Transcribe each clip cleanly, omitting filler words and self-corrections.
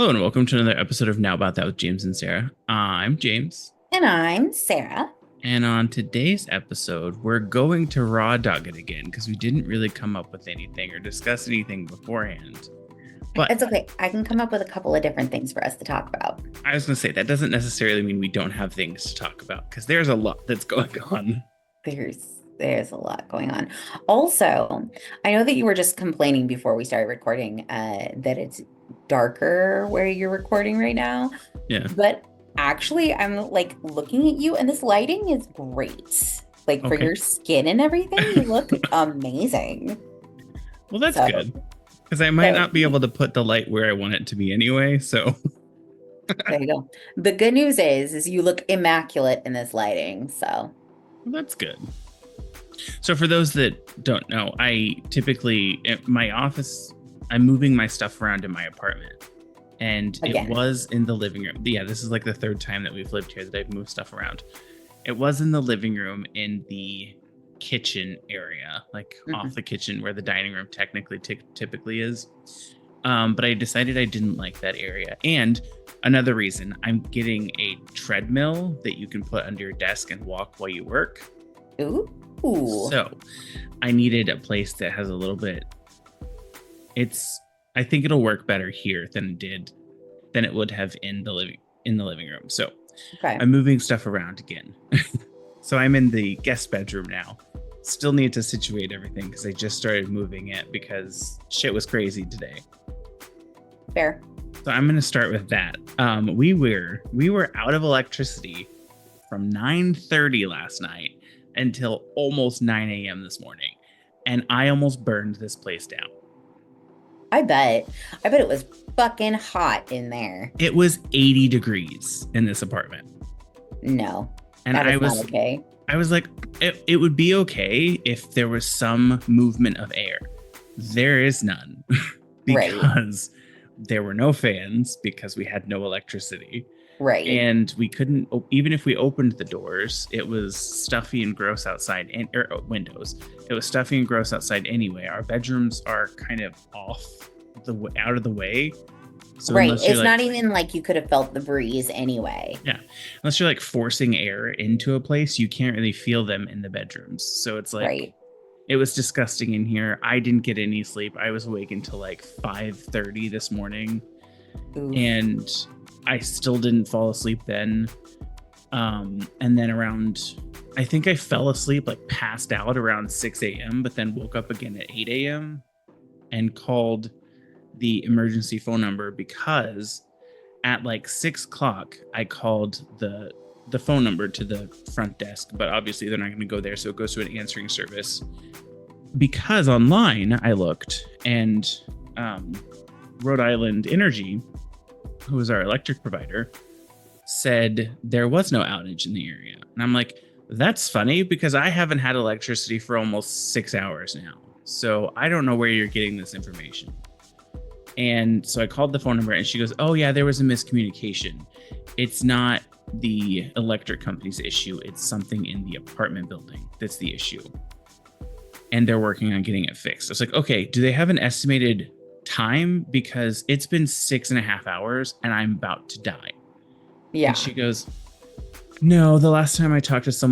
Hello and welcome to another episode of Now About That with James and Sarah. I'm James, And I'm Sarah. and on today's episode, we're going to raw dog it again because we didn't really come up with anything or discuss anything beforehand. But It's okay. I can come up with a couple of different things for us to talk about. I was going to say that doesn't necessarily mean we don't have things to talk about because there's a lot that's going on. There's a lot going on. Also, I know that you were just complaining before we started recording that it's darker where you're recording right now, Yeah. but actually I'm like looking at you and this lighting is great. Like for Okay. your skin and everything, you look amazing. Well, that's So, good because I might so not be able to put the light where I want it to be anyway. So there you go. The good news is you look immaculate in this lighting. So that's good. So for those that don't know, I typically at my office, I'm moving my stuff around in my apartment. And again, it was in the living room. Yeah, this is like the third time that we've lived here that I've moved stuff around. It was in the living room in the kitchen area, like off the kitchen where the dining room technically typically is. But I decided I didn't like that area. And another reason, I'm getting a treadmill that you can put under your desk and walk while you work. ooh. So I needed a place that has a little bit. I think it'll work better here than it would have in the living room. So Okay. I'm moving stuff around again. So I'm in the guest bedroom now. Still need to situate everything because I just started moving it because shit was crazy today. Fair. So I'm gonna start with that. We were out of electricity from 9:30 last night until almost 9 a.m. this morning. And I almost burned this place down. I bet. I bet it was fucking hot in there. It was 80 degrees in this apartment. No, And that I is was not okay. I was like, it would be okay if there was some movement of air. There is none Right. because there were no fans because we had no electricity. Right. And we couldn't, even if we opened the doors, it was stuffy and gross outside, and windows. It was stuffy and gross outside anyway. Our bedrooms are kind of out of the way. So Right. unless you're It's like, not even like you could have felt the breeze anyway. yeah, unless you're like forcing air into a place, you can't really feel them in the bedrooms. So it's like, Right. it was disgusting in here. I didn't get any sleep. I was awake until like 5:30 this morning. Oof. And I still didn't fall asleep then. And then I think I fell asleep, like passed out around 6 a.m., but then woke up again at 8 a.m. and called the emergency phone number because at like 6 o'clock, I called the phone number to the front desk, but obviously they're not going to go there. So it goes to an answering service because online I looked and Rhode Island Energy, who is our electric provider, said there was no outage in the area. And I'm like, that's funny because I haven't had electricity for almost 6 hours now. So I don't know where you're getting this information. And so I called the phone number and she goes, oh yeah, there was a miscommunication. It's not the electric company's issue. It's something in the apartment building that's the issue. And they're working on getting it fixed. I was like, okay, do they have an estimated time? Because it's been 6.5 hours and I'm about to die. Yeah. And she goes, no, the last time I talked to a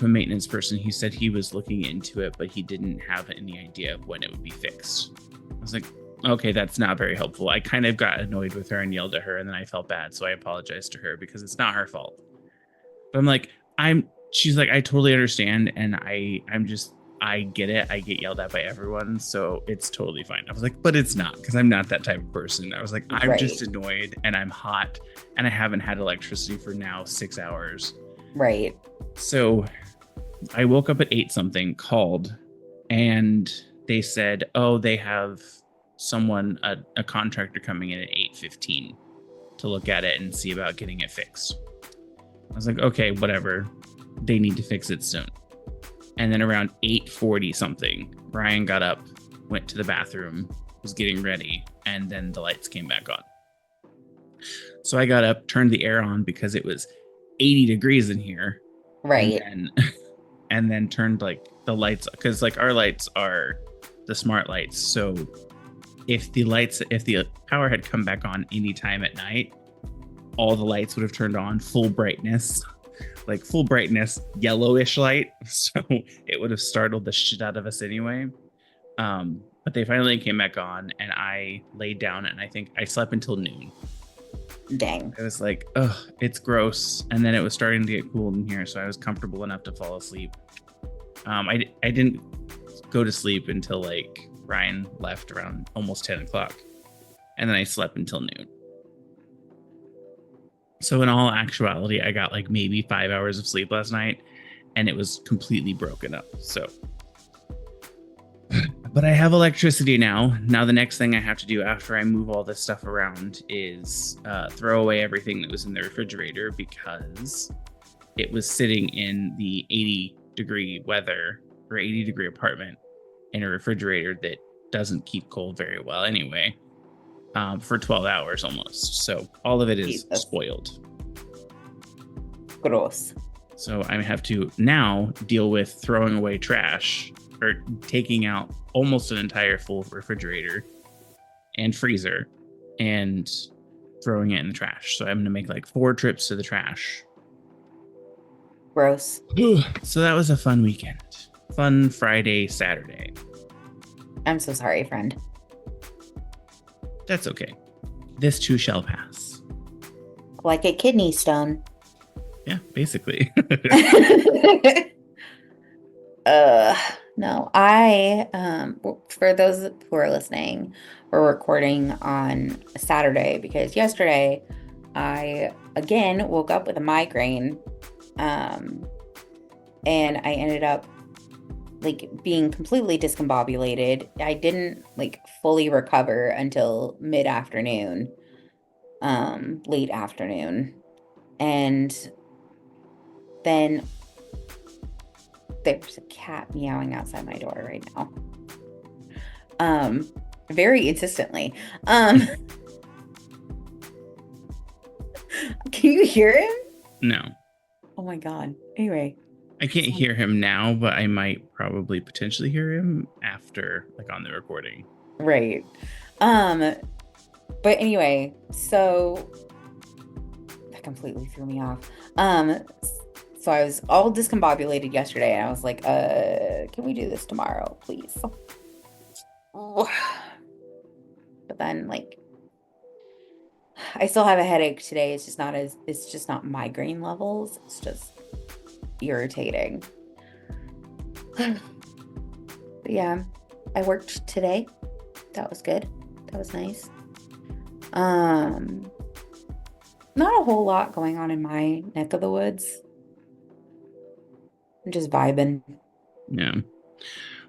maintenance person, he said he was looking into it, but he didn't have any idea of when it would be fixed. I was like, okay, that's not very helpful. I kind of got annoyed with her and yelled at her, and then I felt bad. So I apologized to her because it's not her fault. But I'm like, she's like, I totally understand. And I get it. I get yelled at by everyone. So it's totally fine. I was like, but it's not because I'm not that type of person. I was like, I'm just annoyed and I'm hot and I haven't had electricity for now 6 hours. Right. So I woke up at 8 something, called, and they said, oh, they have someone, a contractor coming in at 8:15 to look at it and see about getting it fixed. I was like, okay, whatever. They need to fix it soon. And then around 8:40 something, Brian got up, went to the bathroom, was getting ready, and then the lights came back on. So I got up, turned the air on because it was 80 degrees in here. Right. And then turned like the lights, because like our lights are the smart lights. So if the power had come back on anytime at night, all the lights would have turned on full brightness, like full brightness, yellowish light. So it would have startled the shit out of us anyway. But they finally came back on, and I laid down, and I think I slept until noon. Dang. I was like, oh, it's gross. And then it was starting to get cool in here, so I was comfortable enough to fall asleep. I didn't go to sleep until like Ryan left around almost 10 o'clock. And then I slept until noon. So in all actuality, I got like maybe 5 hours of sleep last night, and it was completely broken up. So, but I have electricity now. Now the next thing I have to do after I move all this stuff around is throw away everything that was in the refrigerator, because it was sitting in the 80-degree weather or 80-degree apartment in a refrigerator that doesn't keep cold very well anyway, for 12 hours almost. So all of it is spoiled. Gross. So I have to now deal with throwing away trash, or taking out almost an entire full refrigerator and freezer and throwing it in the trash. So I'm going to make like 4 trips to the trash. Gross. So that was a fun weekend. Fun Friday, Saturday. I'm so sorry, friend. That's okay. This too shall pass. Like a kidney stone. Yeah, basically. No, for those who are listening, we're recording on Saturday because yesterday I again woke up with a migraine, and I ended up like being completely discombobulated. I didn't like fully recover until mid-afternoon, late afternoon, and then there's a cat meowing outside my door right now. Very insistently. Can you hear him? No. Oh my God. Anyway. I can't hear him now, but I might probably potentially hear him after, like on the recording. Right. But anyway, so that completely threw me off. So I was all discombobulated yesterday, and I was like, can we do this tomorrow, please? But then, like, I still have a headache today. It's just not migraine levels. It's just irritating. But yeah, I worked today. That was good. That was nice. Not a whole lot going on in my neck of the woods. I'm just vibing. Yeah.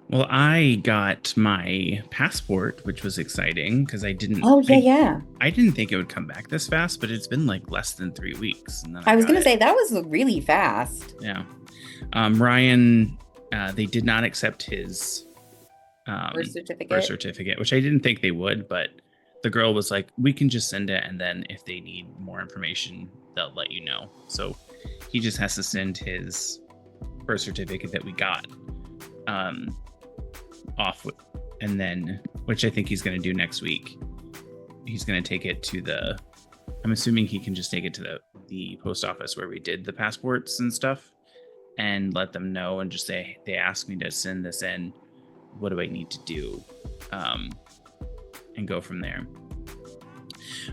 Well, I got my passport, which was exciting because I didn't. Oh, yeah. I didn't think it would come back this fast, but it's been like less than 3 weeks. And then I was going to say that was really fast. Yeah. Ryan, they did not accept his birth certificate, which I didn't think they would, but the girl was like, we can just send it, and then if they need more information, they'll let you know. So he just has to send his birth certificate that we got off with, and then, which I think he's going to do next week. He's going to take it to I'm assuming he can just take it to the post office where we did the passports and stuff, and let them know and just say, they asked me to send this in. What do I need to do? And go from there.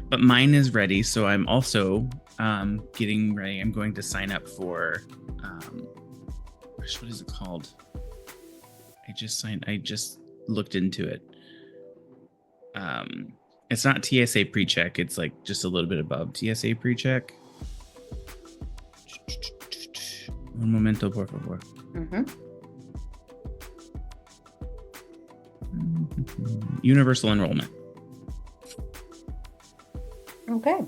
But mine is ready, so I'm also getting ready. I'm going to sign up for what is it called? I just looked into it. It's not TSA pre-check. It's like just a little bit above TSA pre-check. Un momento, por favor. Universal enrollment. Okay.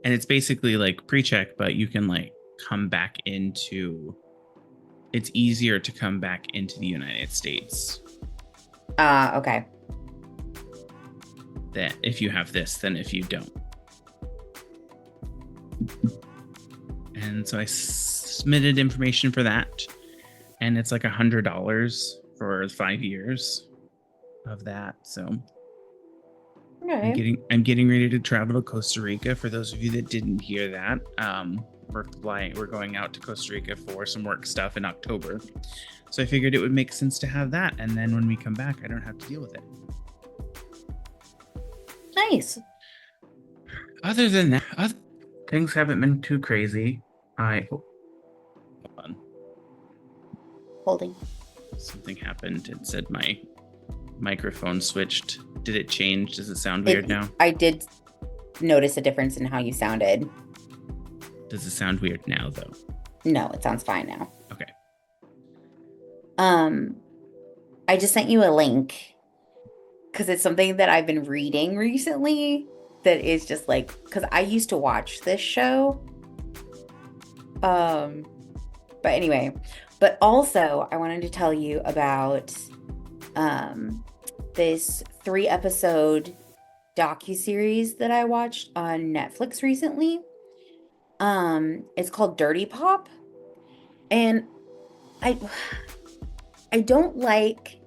And it's basically like pre-check, but you can like come back into. It's easier to come back into the United States. Okay. That if you have this, than if you don't. And so I submitted information for that, and it's like $100 for 5 years. of that. So Okay. I'm getting ready to travel to Costa Rica. For those of you that didn't hear that, we're going out to Costa Rica for some work stuff in October. So I figured it would make sense to have that, and then when we come back, I don't have to deal with it. Nice. Other than that, things haven't been too crazy. Hold on. Holding. Something happened. It said my microphone switched. Did it change? Does it sound weird now? I did notice a difference in how you sounded. Does it sound weird now, though? No, it sounds fine now. Okay. I just sent you a link because it's something that I've been reading recently that is just like, because I used to watch this show. But anyway, but also I wanted to tell you about this 3-episode docuseries that I watched on Netflix recently. It's called Dirty Pop. And I don't like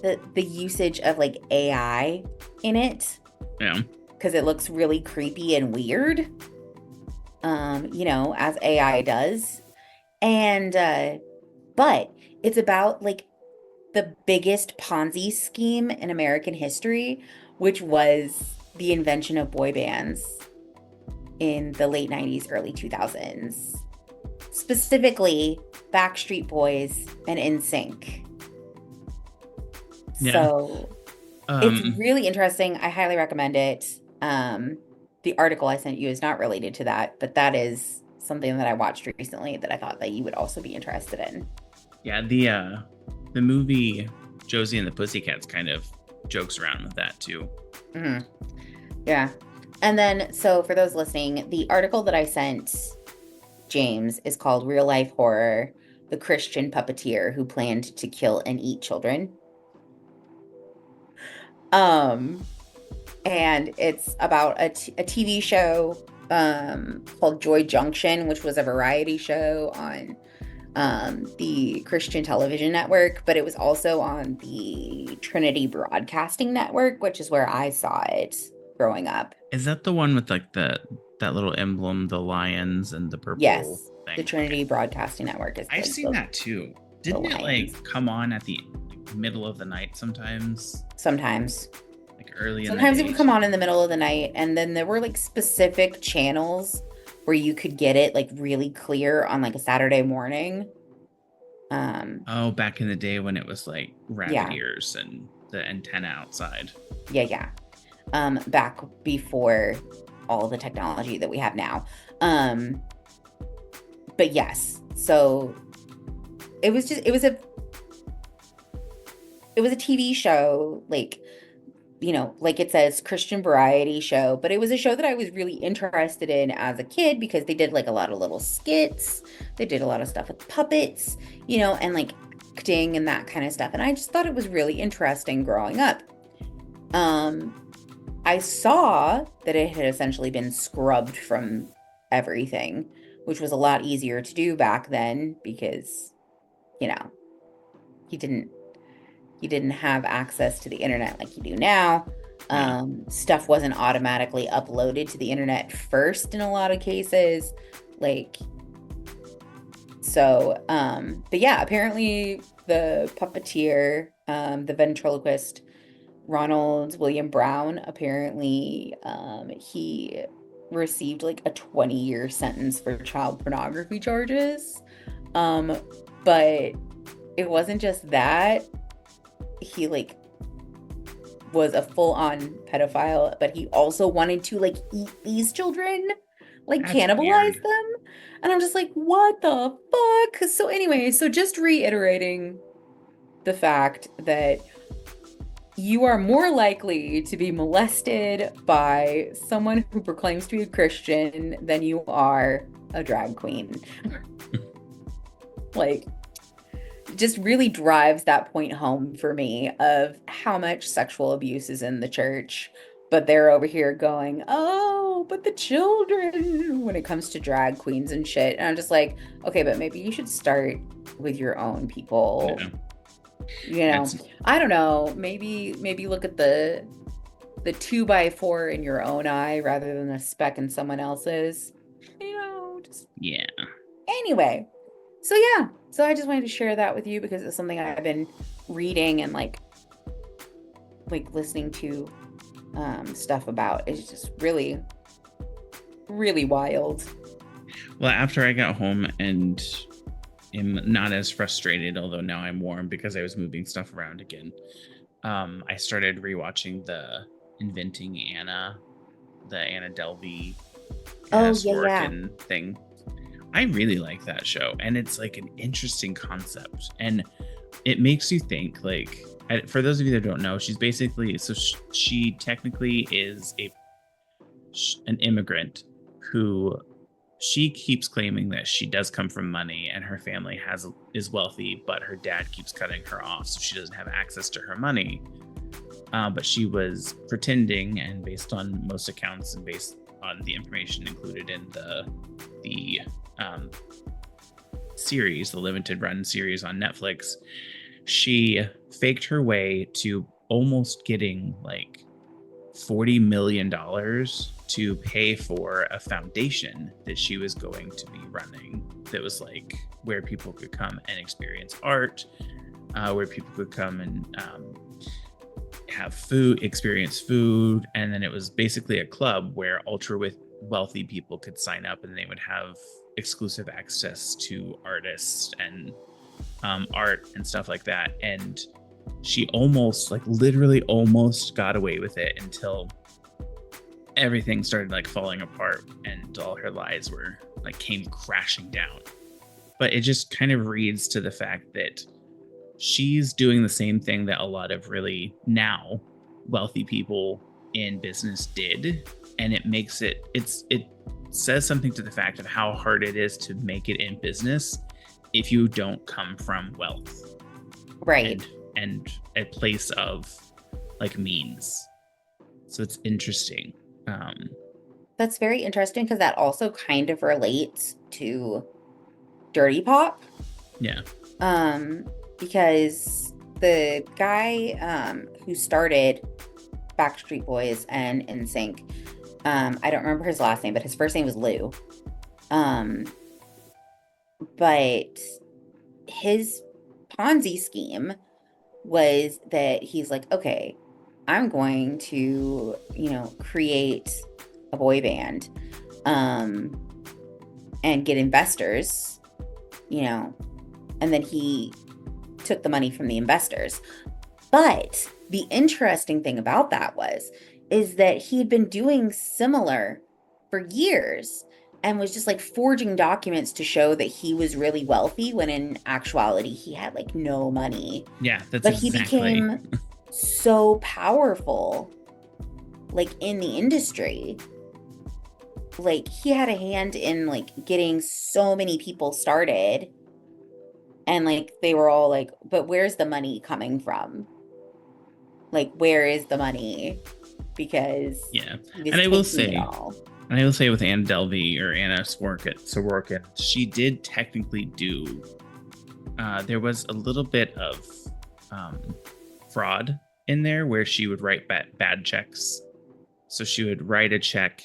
the usage of like AI in it. Yeah. Because it looks really creepy and weird. As AI does. And but it's about like the biggest Ponzi scheme in American history, which was the invention of boy bands in the late 90s, early 2000s. Specifically, Backstreet Boys and NSYNC. Yeah. So it's really interesting. I highly recommend it. The article I sent you is not related to that, but that is something that I watched recently that I thought that you would also be interested in. Yeah, the movie Josie and the Pussycats kind of jokes around with that too. Mm-hmm. Yeah. And then, so for those listening, the article that I sent James is called Real Life Horror: The Christian Puppeteer Who Planned to Kill and Eat Children. And it's about a TV show called Joy Junction, which was a variety show on the Christian television network, but it was also on the Trinity Broadcasting Network, which is where I saw it growing up. Is that the one with like that little emblem, the lions and the purple? Yes, thing? the Trinity Broadcasting Network is. I've seen that too. Didn't it like come on at the middle of the night sometimes? Sometimes. Like early. Sometimes it would come on in the middle of the night, and then there were like specific channels where you could get it like really clear on like a Saturday morning. Back in the day when it was like rabbit ears and the antenna outside. Yeah. Back before all the technology that we have now. But yes, so it was a TV show, like, like it says Christian variety show, but it was a show that I was really interested in as a kid because they did like a lot of little skits. They did a lot of stuff with puppets, and like acting and that kind of stuff. And I just thought it was really interesting growing up. I saw that it had essentially been scrubbed from everything, which was a lot easier to do back then because, you didn't have access to the internet like you do now. Stuff wasn't automatically uploaded to the internet first in a lot of cases. But yeah, apparently the puppeteer, the ventriloquist, Ronald William Brown, apparently he received like a 20-year sentence for child pornography charges. But it wasn't just that. He like was a full-on pedophile, but he also wanted to like eat these children, like cannibalize them. And I'm just like, what the fuck? So anyway, so just reiterating the fact that you are more likely to be molested by someone who proclaims to be a Christian than you are a drag queen. Like, just really drives that point home for me of how much sexual abuse is in the church, but they're over here going, oh, but the children, when it comes to drag queens and shit. And I'm just like, okay, but maybe you should start with your own people. Yeah. You know, That's I don't know. Maybe look at the two by four in your own eye rather than a speck in someone else's. Just yeah. anyway. So yeah. So I just wanted to share that with you because it's something I've been reading and like listening to stuff about. It's just really, really wild. Well, after I got home and am not as frustrated, although now I'm warm because I was moving stuff around again. I started rewatching the Inventing Anna, the Anna Delvey, Anna Oh yeah, yeah. Sorokin thing. I really like that show, and it's like an interesting concept, and it makes you think. Like, for those of you that don't know, she's basically she technically is an immigrant who she keeps claiming that she does come from money and her family is wealthy, but her dad keeps cutting her off, so she doesn't have access to her money. But she was pretending, and based on most accounts and based on the information included in the series, the limited run series on Netflix, she faked her way to almost getting like $40 million to pay for a foundation that she was going to be running, that was like where people could come and experience art, where people could come and have food, experience food. And then it was basically a club where ultra wealthy people could sign up, and they would have exclusive access to artists and art and stuff like that. And she almost, like literally almost got away with it until everything started like falling apart and all her lies were like came crashing down. But it just kind of reads to the fact that she's doing the same thing that a lot of really now wealthy people in business did, and it makes it says something to the fact of how hard it is to make it in business if you don't come from wealth, Right. and a place of like means. So it's interesting. That's very interesting because that also kind of relates to Dirty Pop. Yeah. Because the guy who started Backstreet Boys and NSYNC, I don't remember his last name, but his first name was Lou. But his Ponzi scheme was that he's like, okay, I'm going to, create a boy band, and get investors, and then he took the money from the investors. But the interesting thing about that is that he had been doing similar for years and was just like forging documents to show that he was really wealthy when in actuality he had like no money. Yeah, that's But exactly. he became so powerful like in the industry. Like he had a hand in like getting so many people started, and like they were all like, but where's the money coming from? Like, where is the money? Because yeah. he was And I will taking say, it all. and I will say with Anna Delvey or Anna Sorokin, she did technically do. There was a little bit of fraud in there where she would write bad checks. So she would write a check.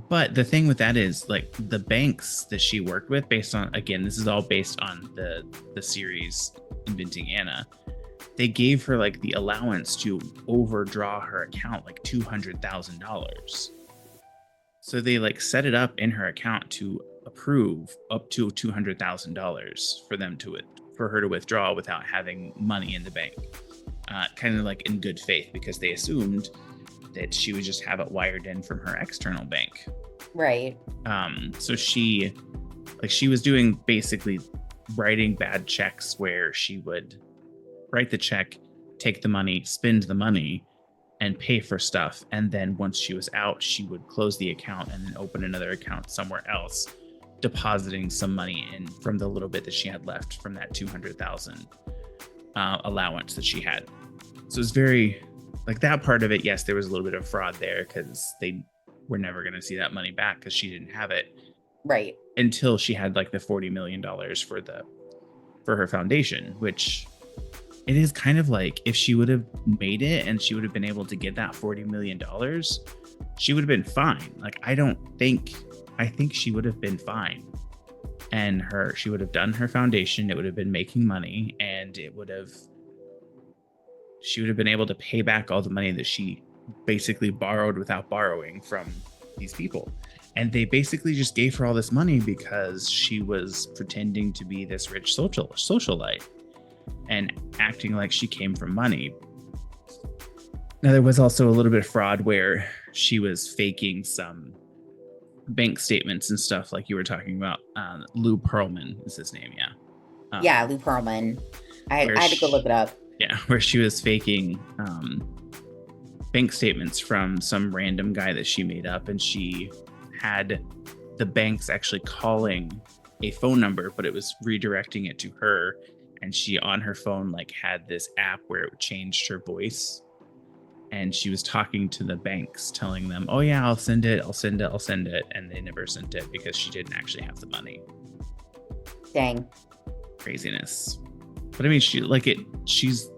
But the thing with that is, like, the banks that she worked with, based on, again, this is all based on the series Inventing Anna, they gave her like the allowance to overdraw her account like $200,000. So they like set it up in her account to approve up to $200,000 for her to withdraw without having money in the bank, kind of like in good faith, because they assumed that she would just have it wired in from her external bank. Right. So she was doing basically writing bad checks where she would write the check, take the money, spend the money, and pay for stuff. And then once she was out, she would close the account and then open another account somewhere else, depositing some money in from the little bit that she had left from that 200,000 allowance that she had. So it's very like that part of it. Yes, there was a little bit of fraud there because they were never going to see that money back because she didn't have it. Right. Until she had like the $40 million for the for her foundation, which it is kind of like if she would have made it and she would have been able to get that $40 million, she would have been fine. Like, I think she would have been fine. And she would have done her foundation. It would have been making money, and she would have been able to pay back all the money that she basically borrowed without borrowing from these people. And they basically just gave her all this money because she was pretending to be this rich socialite and acting like she came from money. Now, there was also a little bit of fraud where she was faking some bank statements and stuff, like you were talking about. Lou Pearlman is his name. Yeah. Lou Pearlman. I had to go look it up. Yeah, where she was faking bank statements from some random guy that she made up, and she had the banks actually calling a phone number, but it was redirecting it to her, and she on her phone like had this app where it changed her voice, and she was talking to the banks telling them, oh yeah, I'll send it, and they never sent it because she didn't actually have the money. Dang. Craziness. But I mean, she's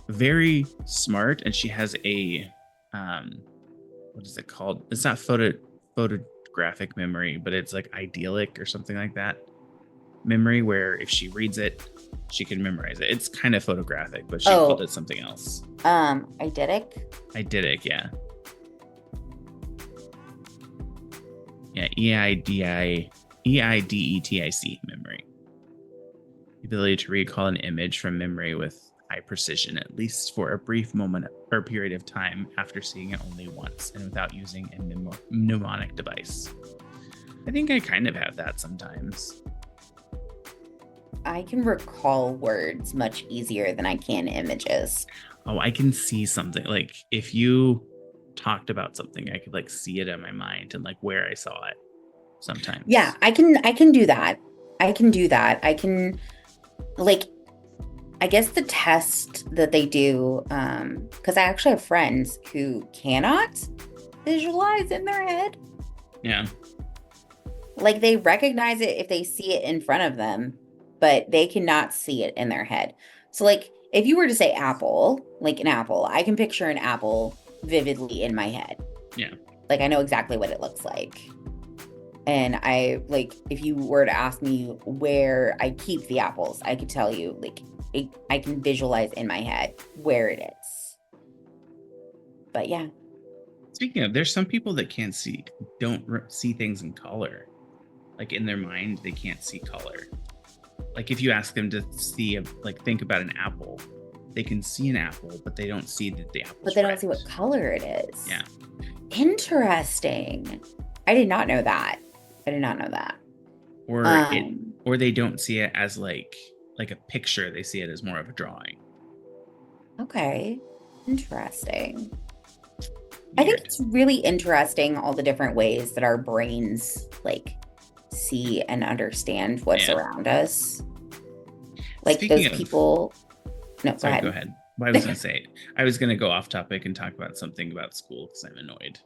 very smart, and she has a what is it called? It's not photographic memory, but it's like idyllic or something like that memory, where if she reads it, she can memorize it. It's kind of photographic, but she called it something else. Eidetic, yeah. Yeah, EIDETIC memory. The ability to recall an image from memory with high precision, at least for a brief moment or period of time after seeing it only once and without using a mnemonic device. I think I kind of have that sometimes. I can recall words much easier than I can images. Oh, I can see something. Like if you talked about something, I could like see it in my mind and like where I saw it sometimes. Yeah, I can do that. I can like, I guess the test that they do, because I actually have friends who cannot visualize in their head. Yeah. Like they recognize it if they see it in front of them, but they cannot see it in their head. So like if you were to say apple, like an apple, I can picture an apple vividly in my head. Yeah. Like I know exactly what it looks like. And I like, if you were to ask me where I keep the apples, I could tell you like, I can visualize in my head where it is. But yeah. Speaking of, there's some people that don't see things in color. Like in their mind, they can't see color. Like if you ask them to think about an apple, they can see an apple, but they don't see that the apple. But they don't see what color it is. Yeah. Interesting. I did not know that. Or they don't see it as like a picture. They see it as more of a drawing. Okay. Interesting. I think it's really interesting all the different ways that our brains like see and understand what's around us. Like Speaking those people. No, sorry, go ahead. Well, I was going to say, I was going to go off topic and talk about something about school because I'm annoyed.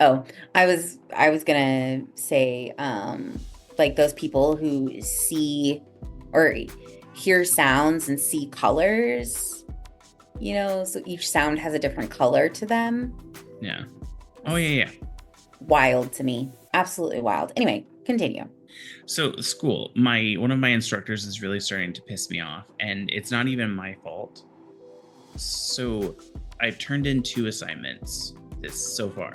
Oh, I was going to say, like those people who see or hear sounds and see colors, you know, so each sound has a different color to them. Yeah. Oh, yeah. Wild to me. Absolutely wild. Anyway, continue. So school, one of my instructors is really starting to piss me off, and it's not even my fault. So I've turned in 2 assignments so far.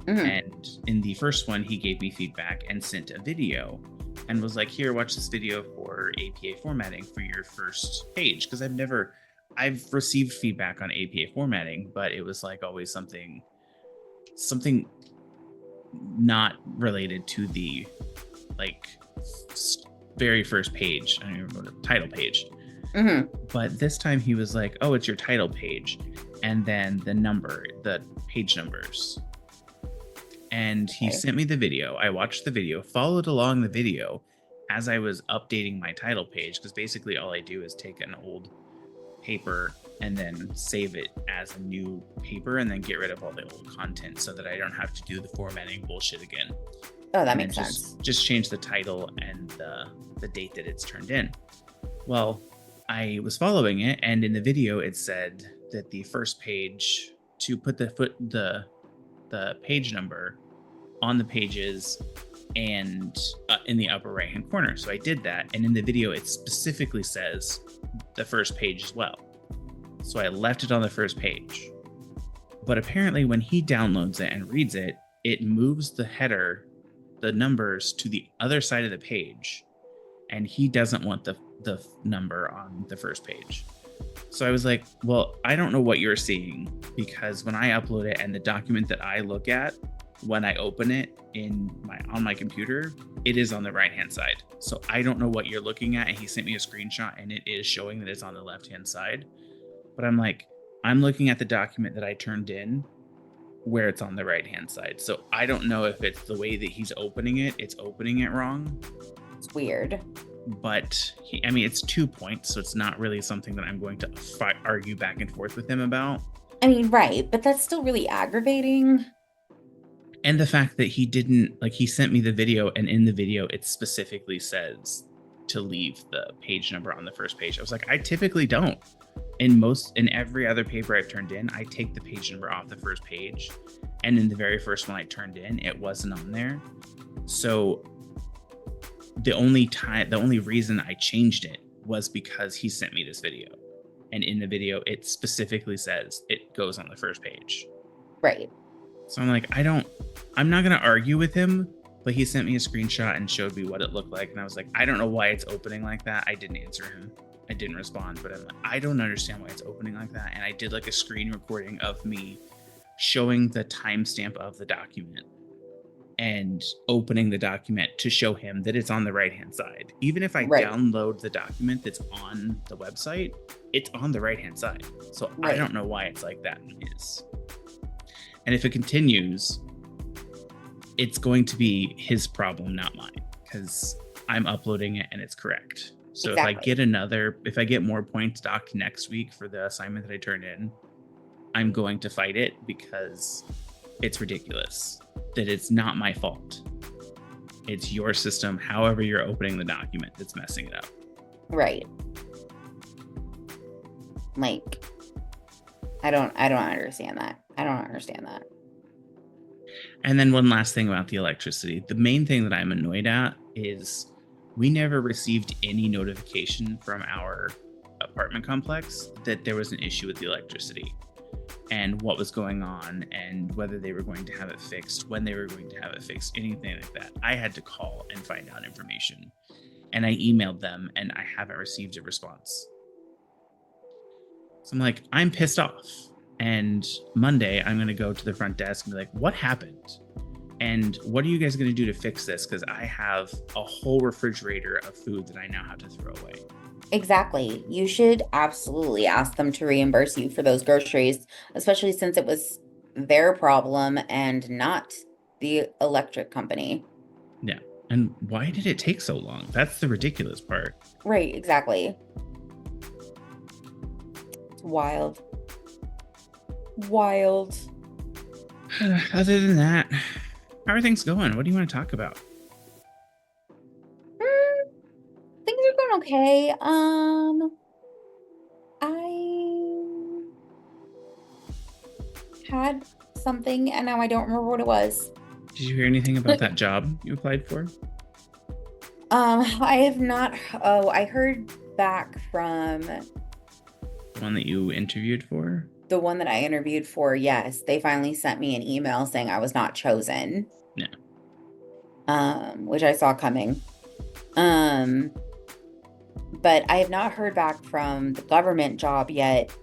Mm-hmm. And in the first one, he gave me feedback and sent a video and was like, here, watch this video for APA formatting for your first page. Because I've received feedback on APA formatting, but it was like always something not related to the like very first page. I don't even remember the title page. Mm-hmm. But this time he was like, oh, it's your title page. And then the page numbers. And he sent me the video. I watched the video, followed along the video as I was updating my title page. Because basically all I do is take an old paper and then save it as a new paper and then get rid of all the old content so that I don't have to do the formatting bullshit again. Oh, that makes sense. Just change the title and the date that it's turned in. Well, I was following it, and in the video it said that the first page, to put the page number on the pages and in the upper right hand corner. So I did that, and in the video it specifically says the first page as well. So I left it on the first page. But apparently when he downloads it and reads it, it moves the header, the numbers, to the other side of the page, and he doesn't want the number on the first page. So I was like, well, I don't know what you're seeing, because when I upload it and the document that I look at when I open it on my computer, it is on the right hand side. So I don't know what you're looking at, and he sent me a screenshot and it is showing that it's on the left hand side. But I'm like, I'm looking at the document that I turned in where it's on the right hand side. So I don't know if it's the way that he's opening it, it's opening it wrong. It's weird. But it's 2 points, so it's not really something that I'm going to argue back and forth with him about. I mean, right, but that's still really aggravating. And the fact that he didn't, like, he sent me the video, and in the video it specifically says to leave the page number on the first page. I was like, I typically don't. In every other paper I've turned in, I take the page number off the first page, and in the very first one I turned in, it wasn't on there. So the only reason I changed it was because he sent me this video, and in the video it specifically says it goes on the first page. Right. So I'm like, I'm not gonna argue with him, but he sent me a screenshot and showed me what it looked like, and I was like, I don't know why it's opening like that. I didn't answer him. I didn't respond, but I'm like, I don't understand why it's opening like that. And I did like a screen recording of me showing the timestamp of the document and opening the document to show him that it's on the right hand side. Even if I download the document that's on the website, it's on the right hand side. So I don't know why it's like that in his. And if it continues, it's going to be his problem, not mine, because I'm uploading it and it's correct. So if I get more points docked next week for the assignment that I turned in, I'm going to fight it, because it's ridiculous that it's not my fault. It's your system, however you're opening the document, that's messing it up. Right. Like, I don't understand that. I don't understand that. And then one last thing about the electricity. The main thing that I'm annoyed at is we never received any notification from our apartment complex that there was an issue with the electricity and what was going on and whether they were going to have it fixed, when they were going to have it fixed, anything like that. I had to call and find out information, and I emailed them and I haven't received a response. So I'm like, I'm pissed off. And Monday I'm going to go to the front desk and be like, what happened? And what are you guys going to do to fix this? Because I have a whole refrigerator of food that I now have to throw away. Exactly. You should absolutely ask them to reimburse you for those groceries, especially since it was their problem and not the electric company. Yeah. And why did it take so long? That's the ridiculous part. Right, exactly. It's wild. Wild. Other than that, how are things going? What do you want to talk about? Things are going okay. I had something and now I don't remember what it was. Did you hear anything about that job you applied for? I have not. Oh, I heard back from the one that you interviewed for. The one that I interviewed for, yes. They finally sent me an email saying I was not chosen. Yeah. Which I saw coming. But I have not heard back from the government job yet.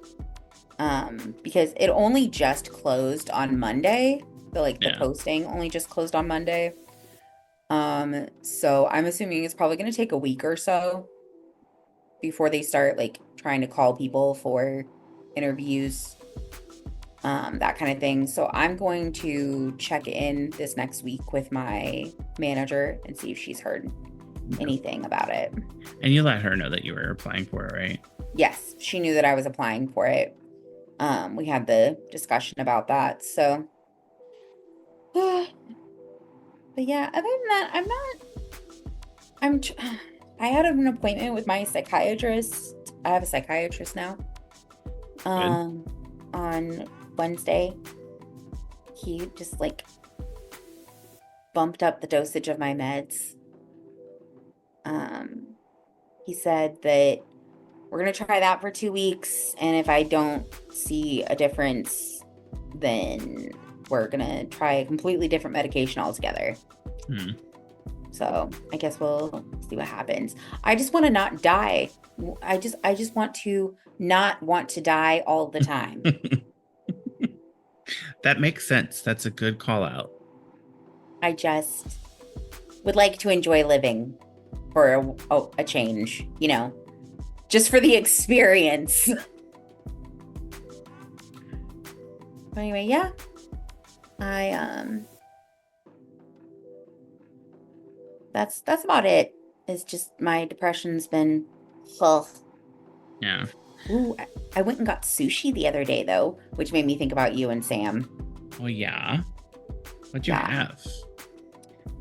Because it only just closed on Monday. The posting only just closed on Monday. So I'm assuming it's probably gonna take a week or so before they start trying to call people for interviews, that kind of thing. So I'm going to check in this next week with my manager and see if she's heard anything about it. And you let her know that you were applying for it, right? Yes, she knew that I was applying for it. We had the discussion about that. So, but yeah, other than that, I had an appointment with my psychiatrist. I have a psychiatrist now. Good. On Wednesday. He just like bumped up the dosage of my meds. He said that we're gonna try that for 2 weeks, and if I don't see a difference, then we're gonna try a completely different medication altogether. So I guess we'll see what happens. I just want to not die. I just want to not want to die all the time. That makes sense. That's a good call out. I just would like to enjoy living for a change, you know, just for the experience. But anyway, yeah. That's about it. It's just my depression's been Yeah. Ooh, I went and got sushi the other day though, which made me think about you and Sam. Oh yeah. What'd you have?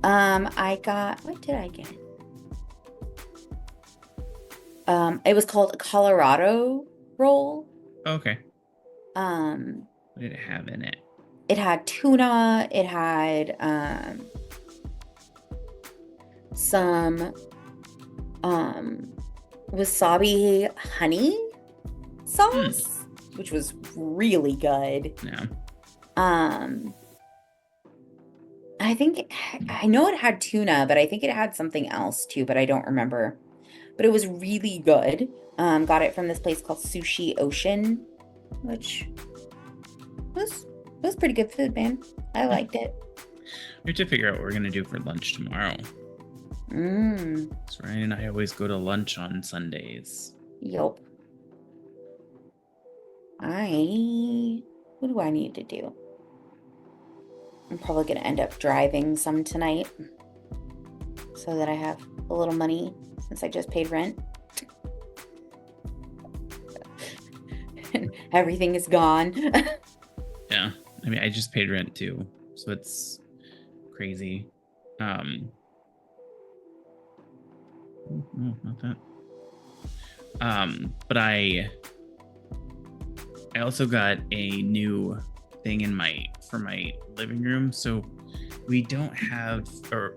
What did I get? It was called a Colorado roll. Okay. What did it have in it? It had tuna, it had some wasabi honey sauce, which was really good. Yeah. I know it had tuna, but I think it had something else too, but I don't remember. But it was really good. Got it from this place called Sushi Ocean, which was pretty good food, man. I liked it. We have to figure out what we're gonna do for lunch tomorrow. So Ryan and I always go to lunch on Sundays. Yup. What do I need to do? I'm probably gonna end up driving some tonight so that I have a little money since I just paid rent. And everything is gone. Yeah. I mean, I just paid rent too, so it's crazy. No, not that. But I also got a new thing for my living room. So we don't have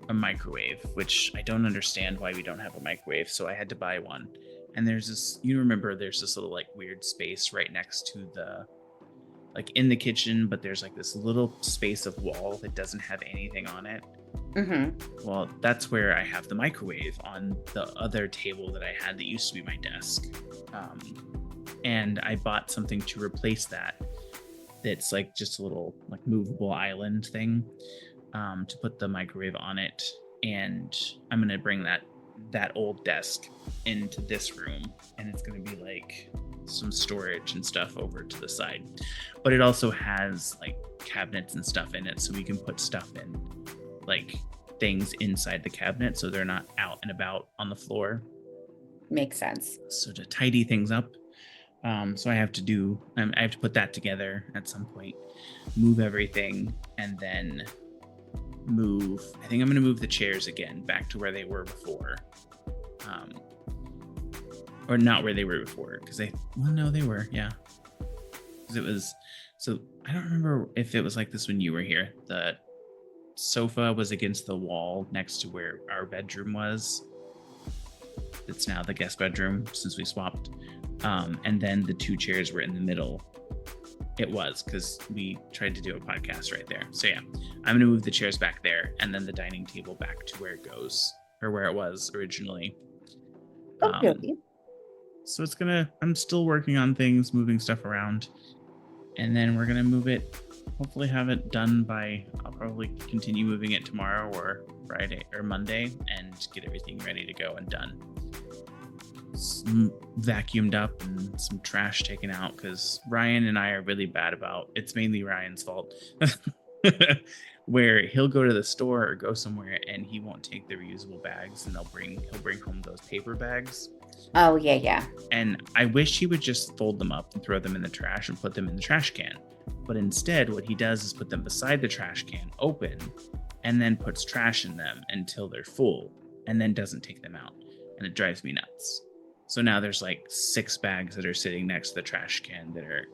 a microwave, which I don't understand why we don't have a microwave. So I had to buy one. And there's this little like weird space right next to in the kitchen, but there's like this little space of wall that doesn't have anything on it. Well, that's where I have the microwave, on the other table that I had that used to be my desk. And I bought something to replace that. It's like just a little like movable island thing to put the microwave on it. And I'm going to bring that old desk into this room, and it's going to be like some storage and stuff over to the side. But it also has like cabinets and stuff in it, so we can put stuff in, like things inside the cabinet so they're not out and about on the floor. Makes sense. So to tidy things up. So I have to put that together at some point, move everything, and then I think I'm going to move the chairs again back to where they were before. Or not where they were before, because they were, yeah. Because I don't remember if it was like this when you were here. The sofa was against the wall next to where our bedroom was. It's now the guest bedroom since we swapped. And then the two chairs were in the middle. It was because we tried to do a podcast right there. So yeah, I'm gonna move the chairs back there, and then the dining table back to where it goes, or where it was originally. Okay. So I'm still working on things, moving stuff around, and then we're gonna move it. Hopefully have it done I'll probably continue moving it tomorrow or Friday or Monday, and get everything ready to go and done. Some vacuumed up and some trash taken out, because Ryan and I are really bad about it's mainly Ryan's fault. Where he'll go to the store or go somewhere and he won't take the reusable bags, and he'll bring home those paper bags. Oh yeah. And I wish he would just fold them up and throw them in the trash and put them in the trash can. But instead, what he does is put them beside the trash can open, and then puts trash in them until they're full, and then doesn't take them out. and it drives me nuts. So now there's like 6 bags that are sitting next to the trash can that are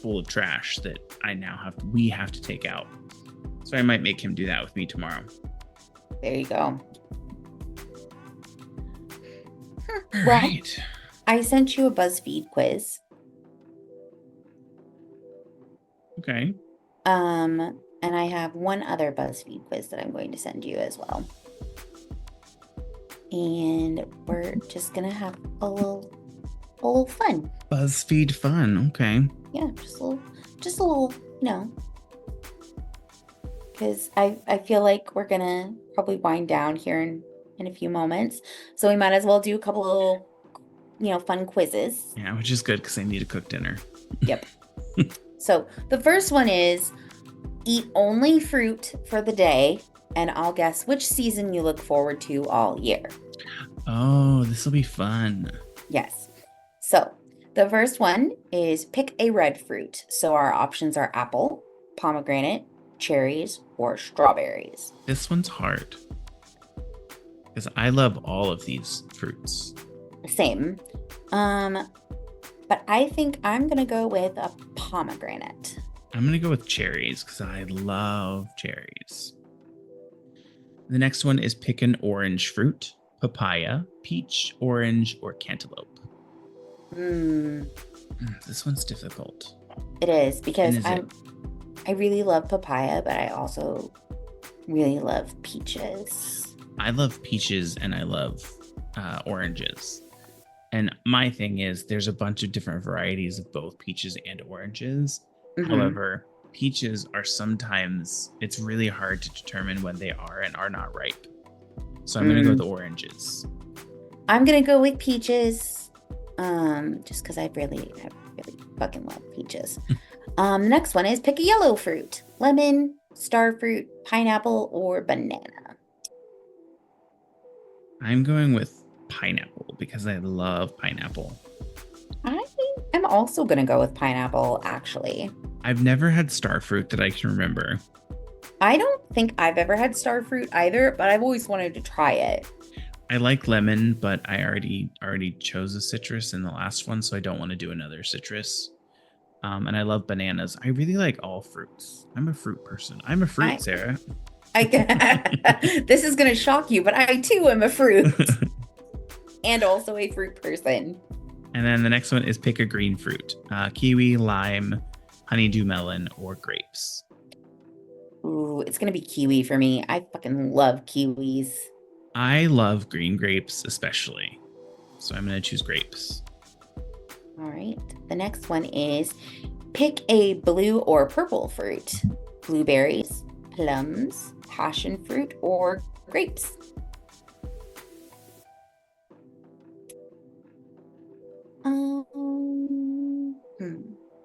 full of trash that we have to take out. So I might make him do that with me tomorrow. There you go. All Well, right. I sent you a BuzzFeed quiz. Okay. And I have one other BuzzFeed quiz that I'm going to send you as well. And we're just gonna have a little fun. BuzzFeed fun. Okay. Yeah, just a little, because I feel like we're gonna probably wind down here in a few moments. So we might as well do a couple little, fun quizzes. Yeah, which is good because I need to cook dinner. Yep. So the first one is eat only fruit for the day, and I'll guess which season you look forward to all year. Oh, this will be fun. Yes. So the first one is pick a red fruit. So our options are apple, pomegranate, cherries, or strawberries. This one's hard because I love all of these fruits. Same. But I think I'm gonna go with a pomegranate. I'm going to go with cherries because I love cherries. The next one is pick an orange fruit: papaya, peach, orange, or cantaloupe. This one's difficult. It is because I really love papaya, but I also really love peaches. I love peaches and I love oranges. And my thing is there's a bunch of different varieties of both peaches and oranges. Mm-hmm. However, peaches are sometimes, it's really hard to determine when they are and are not ripe. So I'm going to go with oranges. I'm going to go with peaches. Just because I really fucking love peaches. Next one is pick a yellow fruit: lemon, star fruit, pineapple, or banana. I'm going with pineapple because I love pineapple. I'm also going to go with pineapple, actually. I've never had star fruit that I can remember. I don't think I've ever had star fruit either, but I've always wanted to try it. I like lemon, but I already chose a citrus in the last one, so I don't want to do another citrus. And I love bananas. I really like all fruits. I'm a fruit person. I'm a fruit, Sarah. This is going to shock you, but I too am a fruit. And also a fruit person. And then the next one is pick a green fruit: kiwi, lime, honeydew melon, or grapes. Ooh, it's going to be kiwi for me. I fucking love kiwis. I love green grapes especially. So I'm going to choose grapes. All right. The next one is pick a blue or purple fruit: blueberries, plums, passion fruit, or grapes.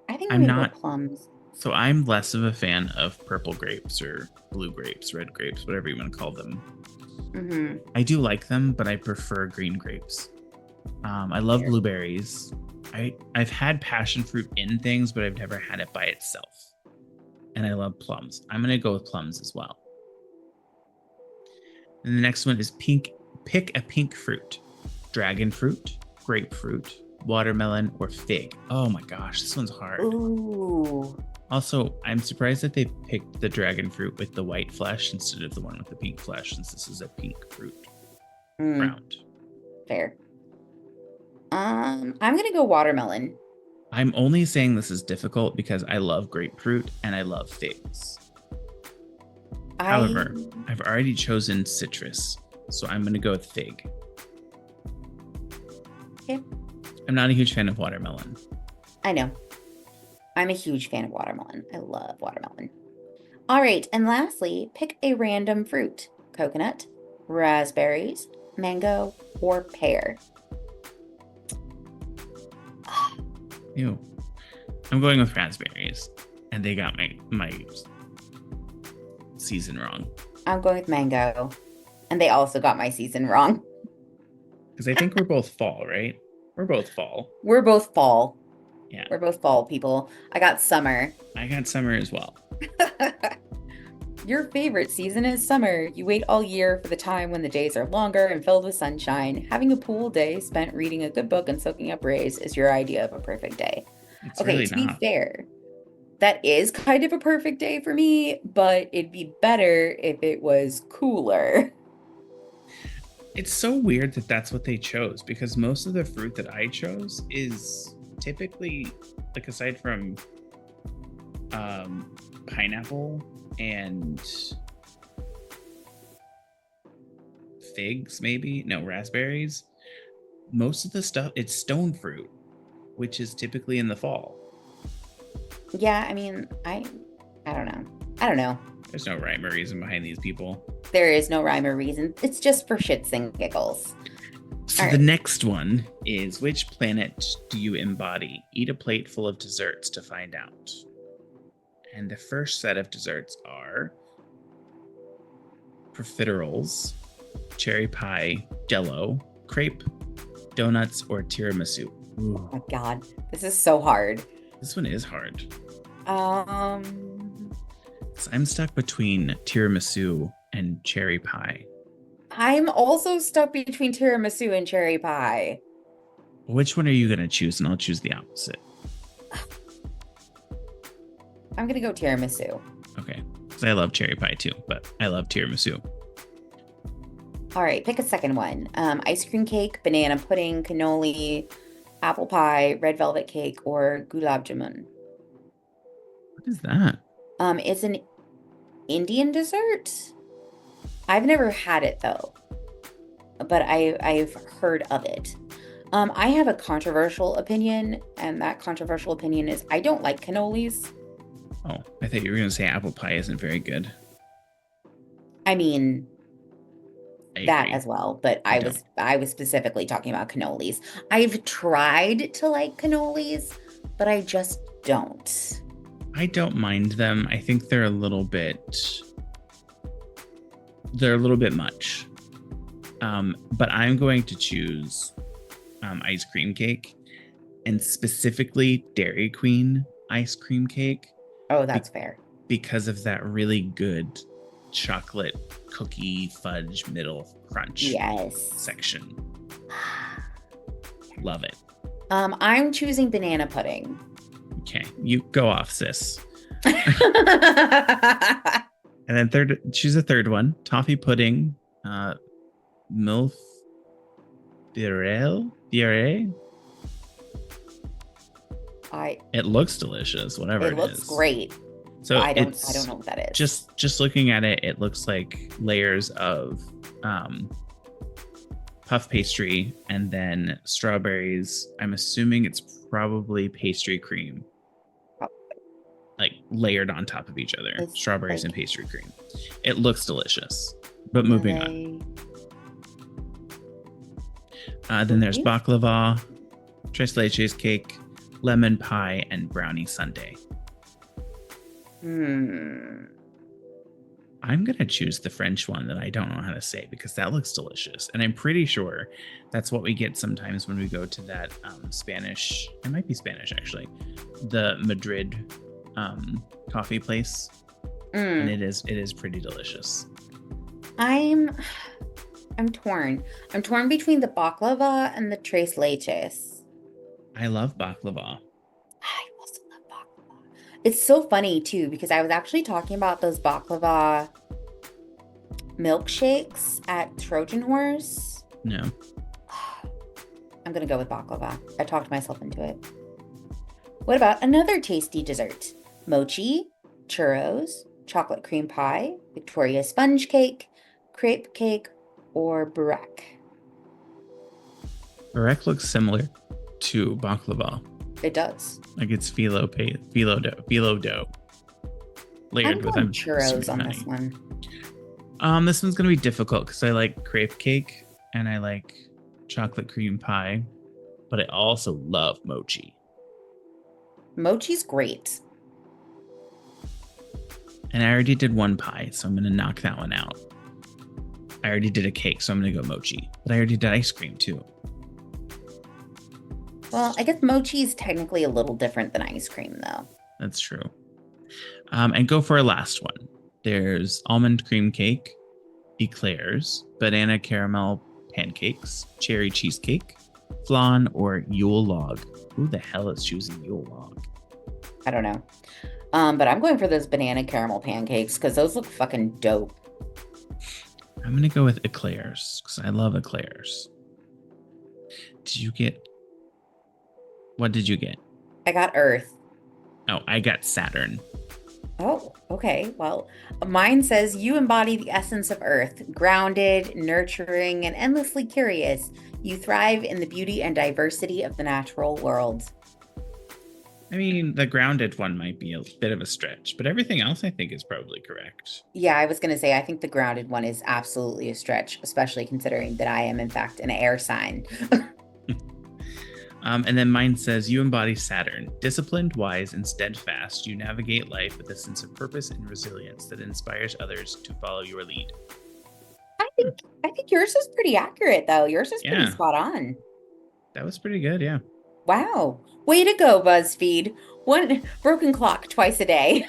I think I'm not plums. So I'm less of a fan of purple grapes or blue grapes, red grapes, whatever you want to call them. Mm-hmm. I do like them, but I prefer green grapes. I love blueberries. I've had passion fruit in things, but I've never had it by itself. And I love plums. I'm going to go with plums as well. And the next one is pick a pink fruit: dragon fruit, grapefruit, watermelon, or fig. Oh my gosh, this one's hard. Ooh. Also, I'm surprised that they picked the dragon fruit with the white flesh instead of the one with the pink flesh, since this is a pink fruit round. Fair. I'm gonna go watermelon. I'm only saying this is difficult because I love grapefruit and I love figs. However, I've already chosen citrus, so I'm gonna go with fig. Okay. I'm not a huge fan of watermelon. I know. I'm a huge fan of watermelon. I love watermelon. All right, and lastly, pick a random fruit: coconut, raspberries, mango, or pear. Ew. I'm going with raspberries, and they got my season wrong. I'm going with mango, and they also got my season wrong. Because I think we're both fall, right? We're both fall. We're both fall. Yeah. We're both fall people. I got summer. I got summer as well. Your favorite season is summer. You wait all year for the time when the days are longer and filled with sunshine. Having a pool day spent reading a good book and soaking up rays is your idea of a perfect day. It's Okay, really to be not. fair, that is kind of a perfect day for me, but it'd be better if it was cooler. It's so weird that that's what they chose because most of the fruit that I chose is typically, like, aside from pineapple and figs, maybe no raspberries. Most of the stuff it's stone fruit, which is typically in the fall. Yeah, I mean, I don't know. I don't know. There's no rhyme or reason behind these people. There is no rhyme or reason. It's just for shits and giggles. So All the right. next one is, which planet do you embody? Eat a plate full of desserts to find out. And the first set of desserts are profiteroles, cherry pie, jello, crepe, donuts, or tiramisu. Ooh, Oh my God, this is so hard. this one is hard. Um, 'Cause I'm stuck between tiramisu and cherry pie. I'm also stuck between tiramisu and cherry pie. Which one are you going to choose? And I'll choose the opposite. I'm gonna go tiramisu. Okay. Because I love cherry pie too, but I love tiramisu. All right, pick a second one. Ice cream cake, banana pudding, cannoli, apple pie, red velvet cake, or gulab jamun. What is that? It's an Indian dessert. I've never had it though, but I've heard of it. I have a controversial opinion, and that controversial opinion is I don't like cannolis. Oh, I thought you were going to say apple pie isn't very good. I mean, I that agree. as well, but I I was specifically talking about cannolis. I've tried to like cannolis, but I just don't. I don't mind them. I think they're a little bit much. But I'm going to choose ice cream cake, and specifically Dairy Queen ice cream cake Oh, that's fair. because of that really good chocolate cookie fudge middle crunch Yes. section. Love it. I'm choosing banana pudding. Okay, you go off, sis. And then choose a third one: toffee pudding, milk birrel. It looks delicious, whatever It it looks is. great. So I don't know what that is. Just looking at it, it looks like layers of puff pastry and then strawberries. I'm assuming it's probably pastry cream, like layered on top of each other. It's Strawberries like- and pastry cream. It looks delicious. But moving on. Then there's Okay. baklava, tres leches cake, lemon pie, and brownie sundae. I'm gonna choose the French one that I don't know how to say because that looks delicious, and I'm pretty sure that's what we get sometimes when we go to that Spanish. It might be Spanish actually, the Madrid coffee place, and it is pretty delicious. I'm torn. I'm torn between the baklava and the tres leches. I love baklava. I also love baklava. It's so funny too because I was actually talking about those baklava milkshakes at Trojan Horse. No, I'm gonna go with baklava. I talked myself into it. What about another tasty dessert? Mochi, churros, chocolate cream pie, Victoria sponge cake, crepe cake, or burek? burek looks similar to baklava. It does. Like it's phyllo dough layered I'm with going churros on honey. this one. This one's gonna be difficult because I like crepe cake and I like chocolate cream pie, but I also love mochi. Mochi's great. And I already did one pie, so I'm gonna knock that one out. I already did a cake, so I'm gonna go mochi. But I already did ice cream too. Well, I guess mochi is technically a little different than ice cream, though. That's true. And go for a last one. There's almond cream cake, eclairs, banana caramel pancakes, cherry cheesecake, flan, or Yule log. Who the hell is choosing Yule log? I don't know. But I'm going for those banana caramel pancakes because those look fucking dope. I'm gonna go with eclairs because I love eclairs. What did you get? I got Earth. Oh, I got Saturn. Oh, okay. Well, mine says you embody the essence of Earth, grounded, nurturing, and endlessly curious. You thrive in the beauty and diversity of the natural world. I mean, the grounded one might be a bit of a stretch, but everything else I think is probably correct. Yeah, I was going to say, I think the grounded one is absolutely a stretch, especially considering that I am, in fact, an air sign. And then mine says, you embody Saturn. Disciplined, wise, and steadfast, you navigate life with a sense of purpose and resilience that inspires others to follow your lead. I think yours is pretty accurate, though. Yours is pretty spot on. That was pretty good, yeah. Wow. Way to go, BuzzFeed. One broken clock twice a day.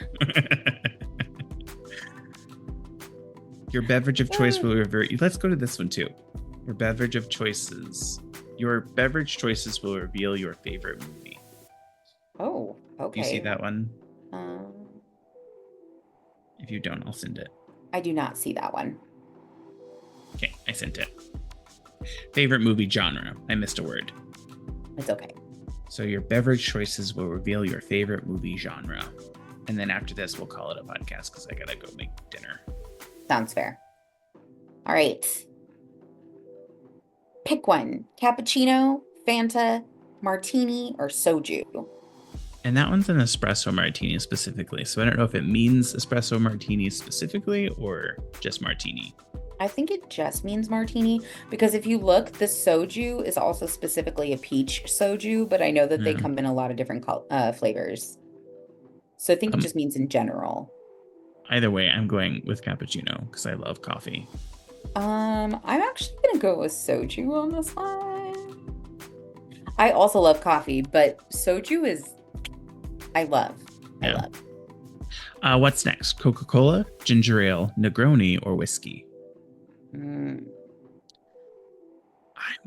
Your beverage of choice will revert you. Let's go to this one too. Your beverage choices will reveal your favorite movie. Oh, okay. Do you see that one? If you don't, I'll send it. I do not see that one. Okay, I sent it. Favorite movie genre. I missed a word. It's okay. So your beverage choices will reveal your favorite movie genre. And then after this, we'll call it a podcast because I gotta go make dinner. Sounds fair. All right. Pick one. Cappuccino, Fanta, martini, or soju. And that one's an espresso martini specifically. So I don't know if it means espresso martini specifically or just martini. I think it just means martini because if you look, the soju is also specifically a peach soju, but I know that they come in a lot of different flavors. So I think it just means in general. Either way, I'm going with cappuccino because I love coffee. I'm actually gonna go with soju on this one. I also love coffee, but soju is I love. What's next? Coca-Cola, ginger ale, Negroni, or whiskey? I'm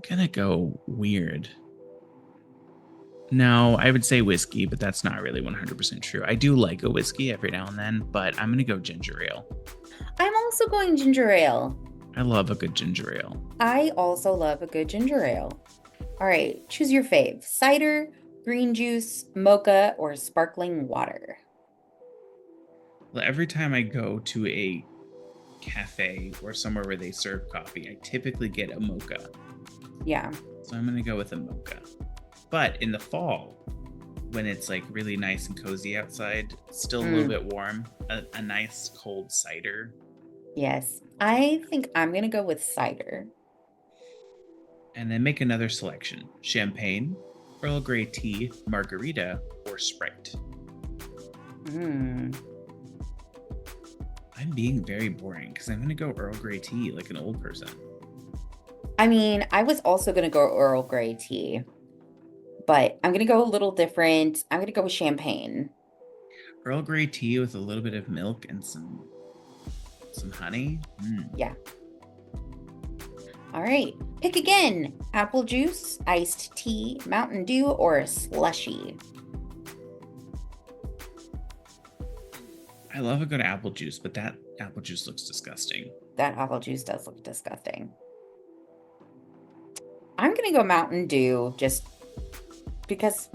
gonna go weird. No, I would say whiskey, but that's not really 100% true. I do like a whiskey every now and then, but I'm gonna go ginger ale. I'm also going ginger ale. I love a good ginger ale. I also love a good ginger ale. All right, choose your fave. Cider, green juice, mocha, or sparkling water. Well, every time I go to a cafe or somewhere where they serve coffee, I typically get a mocha. Yeah. So I'm going to go with a mocha. But in the fall, when it's like really nice and cozy outside, still a little bit warm, a nice cold cider. Yes. I think I'm going to go with cider. And then make another selection. Champagne, Earl Grey tea, margarita, or Sprite. I'm being very boring because I'm going to go Earl Grey tea like an old person. I mean, I was also going to go Earl Grey tea, but I'm going to go a little different. I'm going to go with champagne. Earl Grey tea with a little bit of milk and some honey. Yeah. All right. Pick again. Apple juice, iced tea, Mountain Dew, or a slushie. I love a good apple juice, but that apple juice looks disgusting. That apple juice does look disgusting. I'm going to go Mountain Dew just because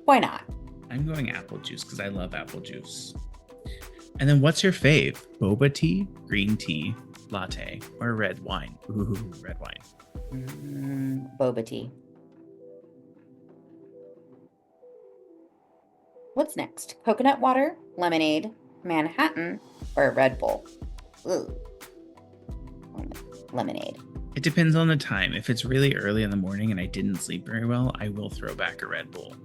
why not? I'm going apple juice because I love apple juice. And then what's your fave? Boba tea, green tea, latte, or red wine? Ooh, red wine. Boba tea. What's next? Coconut water, lemonade, Manhattan, or a Red Bull? Ooh. Lemonade. It depends on the time. If it's really early in the morning and I didn't sleep very well, I will throw back a Red Bull.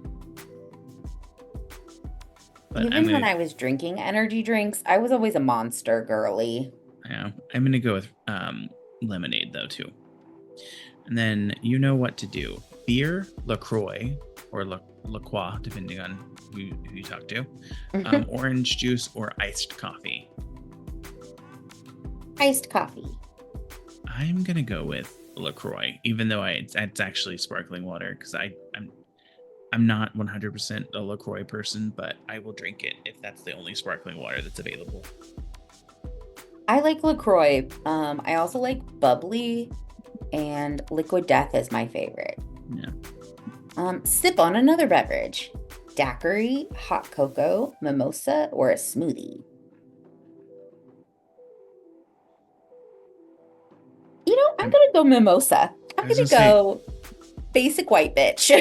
But even when I was drinking energy drinks, I was always a Monster girly. Yeah, I'm going to go with lemonade, though, too. And then you know what to do. Beer, LaCroix, or La Croix, depending on who you talk to. Orange juice or iced coffee. Iced coffee. I'm gonna go with LaCroix, even though it's actually sparkling water because I'm not 100% a LaCroix person, but I will drink it if that's the only sparkling water that's available. I like LaCroix. I also like bubbly, and Liquid Death is my favorite. Yeah. Sip on another beverage. Daiquiri, hot cocoa, mimosa, or a smoothie. I'm I'm, gonna go mimosa. I'm I was gonna gonna say go basic white bitch.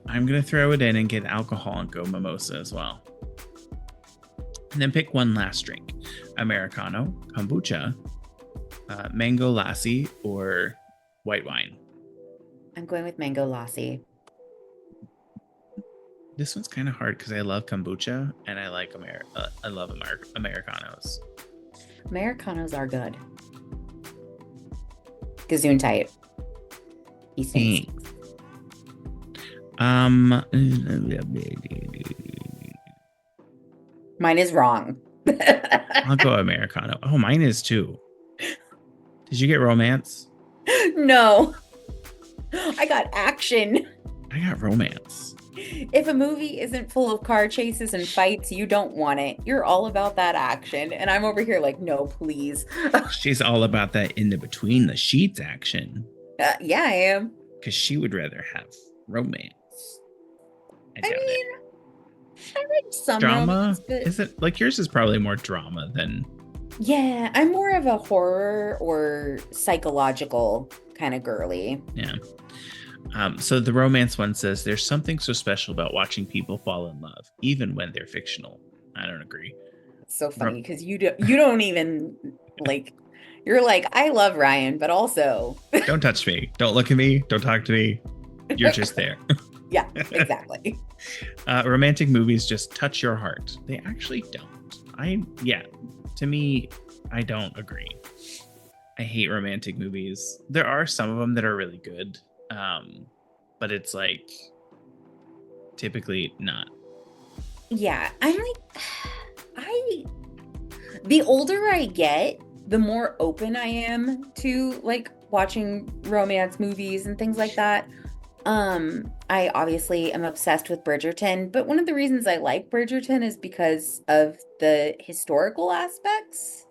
I'm gonna throw it in and get alcohol and go mimosa as well. And then pick one last drink: Americano, kombucha, mango lassi, or white wine. I'm going with mango lassi. This one's kind of hard because I love kombucha and I like I love Americanos. Americanos are good. Gazoon tight. Hey. Mine is wrong. I'll go Americano. Oh, mine is too. Did you get romance? No. I got action. I got romance. If a movie isn't full of car chases and fights, you don't want it. You're all about that action. And I'm over here like, no, please. She's all about that in the between the sheets action. Yeah, I am. Because she would rather have romance. I mean, I like some drama. romance, but Is it like yours is probably more drama than? Yeah, I'm more of a horror or psychological kind of girly. Yeah. So the romance one says there's something so special about watching people fall in love, even when they're fictional. I don't agree. It's so funny because you don't even like. You're like, I love Ryan, but also don't touch me, don't look at me, don't talk to me. You're just there. Yeah, exactly. Romantic movies just touch your heart. They actually don't. To me, I don't agree. I hate romantic movies. There are some of them that are really good. But it's like typically not. Yeah, the older I get, the more open I am to like watching romance movies and things like that. I obviously am obsessed with Bridgerton, but one of the reasons I like Bridgerton is because of the historical aspects.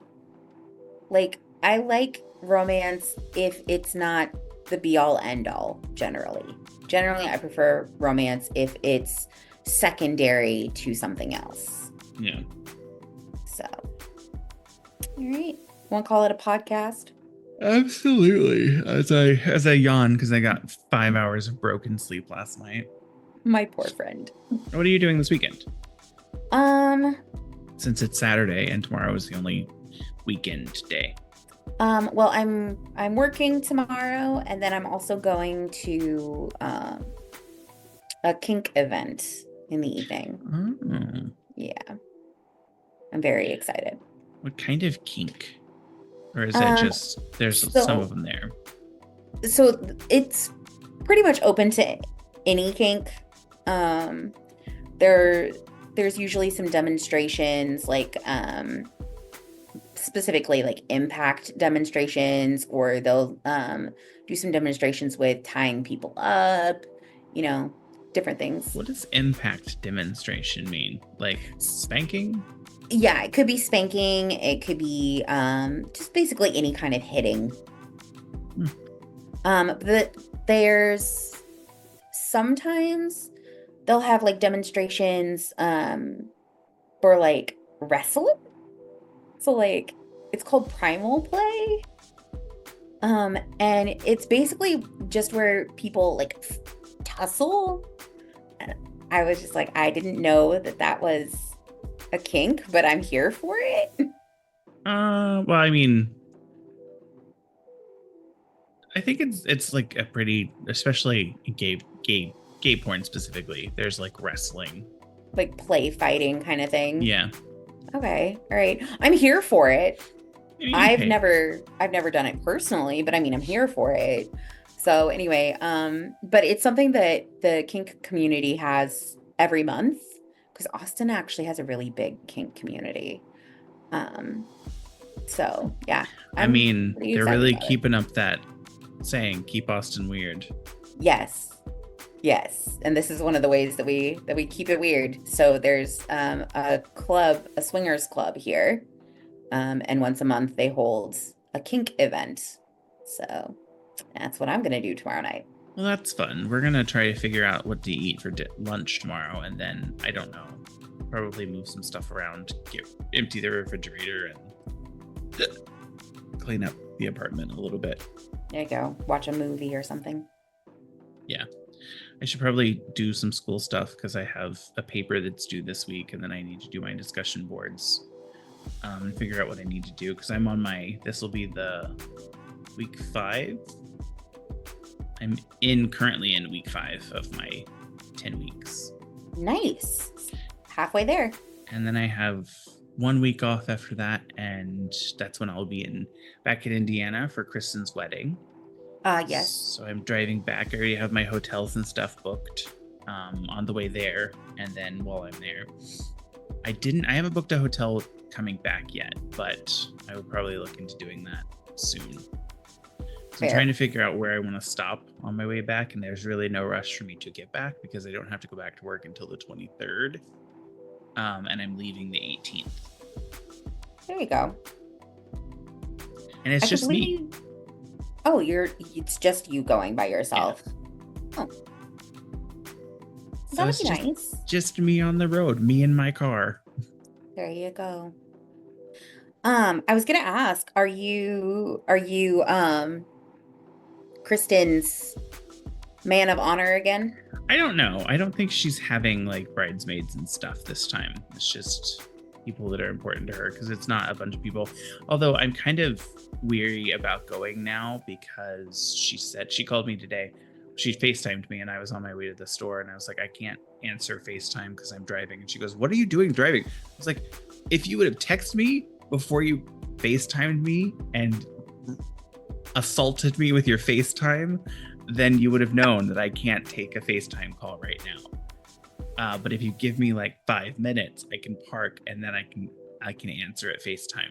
Like, I like romance if it's not the be all end all, generally. Generally, I prefer romance if it's secondary to something else. Yeah. So, all right. Want to call it a podcast? Absolutely. As I yawn because I got 5 hours of broken sleep last night. My poor friend. What are you doing this weekend? Since it's Saturday and tomorrow is the only weekend day. Well, I'm working tomorrow, and then I'm also going to a kink event in the evening. Oh. Yeah. I'm very excited. What kind of kink? Or is that just there's some of them there? So it's pretty much open to any kink. There's usually some demonstrations like specifically like impact demonstrations, or they'll do some demonstrations with tying people up, different things. What does impact demonstration mean? Like spanking? Yeah, it could be spanking. It could be just basically any kind of hitting. But there's sometimes they'll have like demonstrations for like wrestling. So like it's called primal play. And it's basically just where people like tussle. And I was just like, I didn't know that was a kink, but I'm here for it. Well, I mean, I think it's like a pretty, especially gay porn specifically. There's like wrestling, like play fighting kind of thing. Yeah. Okay. All right. I'm here for it. I've Okay. never done it personally, but I mean, I'm here for it. So anyway, but it's something that the kink community has every month, because Austin actually has a really big kink community. So yeah, I I'm mean, pretty they're excited really about it. keeping up that saying, keep Austin weird. Yes. Yes, and this is one of the ways that we keep it weird. So there's a club, a swingers club here, and once a month they hold a kink event. So that's what I'm gonna do tomorrow night. Well, that's fun. We're going to try to figure out what to eat for lunch tomorrow. And then, I don't know, probably move some stuff around, empty the refrigerator, and clean up the apartment a little bit. There you go. Watch a movie or something. Yeah. I should probably do some school stuff because I have a paper that's due this week, and then I need to do my discussion boards and figure out what I need to do because I'm on this will be the week 5. I'm currently in week 5 of my 10 weeks. Nice. Halfway there. And then I have 1 week off after that, and that's when I'll be back in Indiana for Kristen's wedding. Yes. So I'm driving back. I already have my hotels and stuff booked on the way there, and then while I'm there, I haven't booked a hotel coming back yet, but I would probably look into doing that soon. So I'm trying to figure out where I want to stop on my way back, and there's really no rush for me to get back because I don't have to go back to work until the 23rd, and I'm leaving the 18th. There you go. And it's just me. Oh, it's just you going by yourself. Yeah. Oh. That would be nice. Just me on the road, me in my car. There you go. I was gonna ask, are you Kristen's man of honor again? I don't know. I don't think she's having like bridesmaids and stuff this time. It's just people that are important to her because it's not a bunch of people. Although I'm kind of weary about going now because she called me today. She FaceTimed me and I was on my way to the store and I was like, I can't answer FaceTime because I'm driving. And she goes, what are you doing driving? I was like, if you would have texted me before you FaceTimed me and assaulted me with your FaceTime, then you would have known that I can't take a FaceTime call right now. But if you give me like 5 minutes, I can park and then I can answer at FaceTime.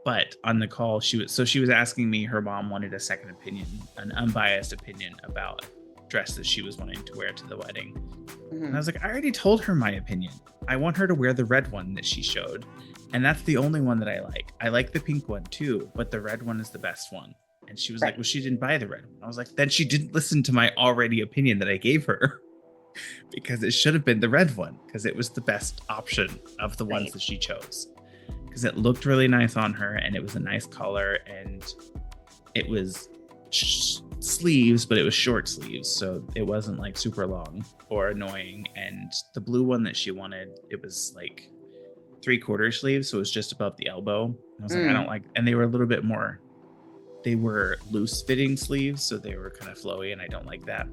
But on the call, she was asking me, her mom wanted a second opinion, an unbiased opinion about a dress that she was wanting to wear to the wedding. Mm-hmm. And I was like, I already told her my opinion. I want her to wear the red one that she showed. And that's the only one that I like. I like the pink one too, but the red one is the best one. And she was like, well, she didn't buy the red one. I was like, then she didn't listen to my already opinion that I gave her because it should have been the red one because it was the best option of the ones that she chose. Because it looked really nice on her and it was a nice color and it was sleeves, but it was short sleeves. So it wasn't like super long or annoying. And the blue one that she wanted, it was like 3/4 sleeves. So it was just above the elbow. And I was like, I don't like, and they were a little bit more, they were loose fitting sleeves. So they were kind of flowy and I don't like that.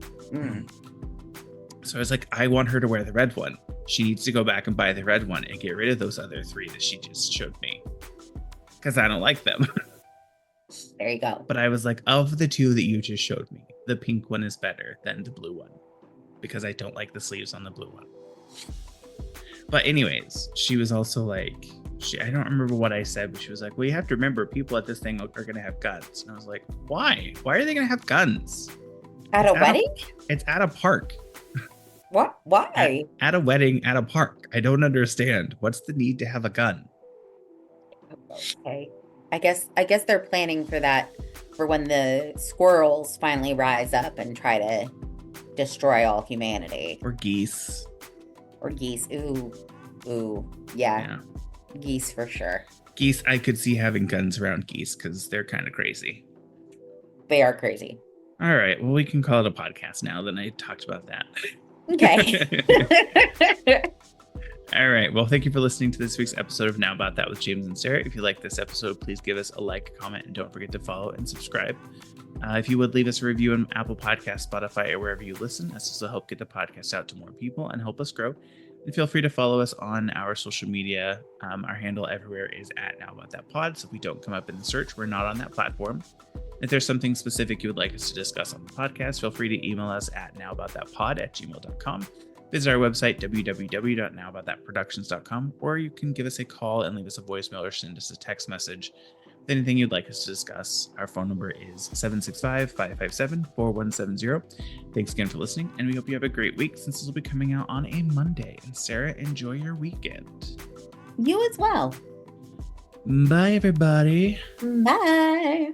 So I was like, I want her to wear the red one. She needs to go back and buy the red one and get rid of those other 3 that she just showed me because I don't like them. There you go. But I was like, of the 2 that you just showed me, the pink one is better than the blue one because I don't like the sleeves on the blue one. But anyways, she was also like, I don't remember what I said, but she was like, well, you have to remember people at this thing are going to have guns. And I was like, why? Why are they going to have guns? At a wedding? It's at a park. What? Why? At a wedding, at a park. I don't understand. What's the need to have a gun? Okay. I guess they're planning for that for when the squirrels finally rise up and try to destroy all humanity. Or geese. Ooh. Yeah. Geese for sure. Geese, I could see having guns around geese because they're kind of crazy. They are crazy. All right. Well, we can call it a podcast now. Then I talked about that. Okay. All right. Well, thank you for listening to this week's episode of Now About That with James and Sarah. If you like this episode, please give us a like, comment, and don't forget to follow and subscribe. If you would leave us a review on Apple Podcasts, Spotify, or wherever you listen, this will help get the podcast out to more people and help us grow. And feel free to follow us on our social media. Our handle everywhere is at Now About That Pod. So if we don't come up in the search, we're not on that platform. If there's something specific you would like us to discuss on the podcast, feel free to email us at nowaboutthatpod@gmail.com. Visit our website, www.nowaboutthatproductions.com, or you can give us a call and leave us a voicemail or send us a text message anything you'd like us to discuss, our phone number is 765-557-4170. Thanks again for listening, and we hope you have a great week since this will be coming out on a Monday. And Sarah, enjoy your weekend. You as well. Bye, everybody. Bye.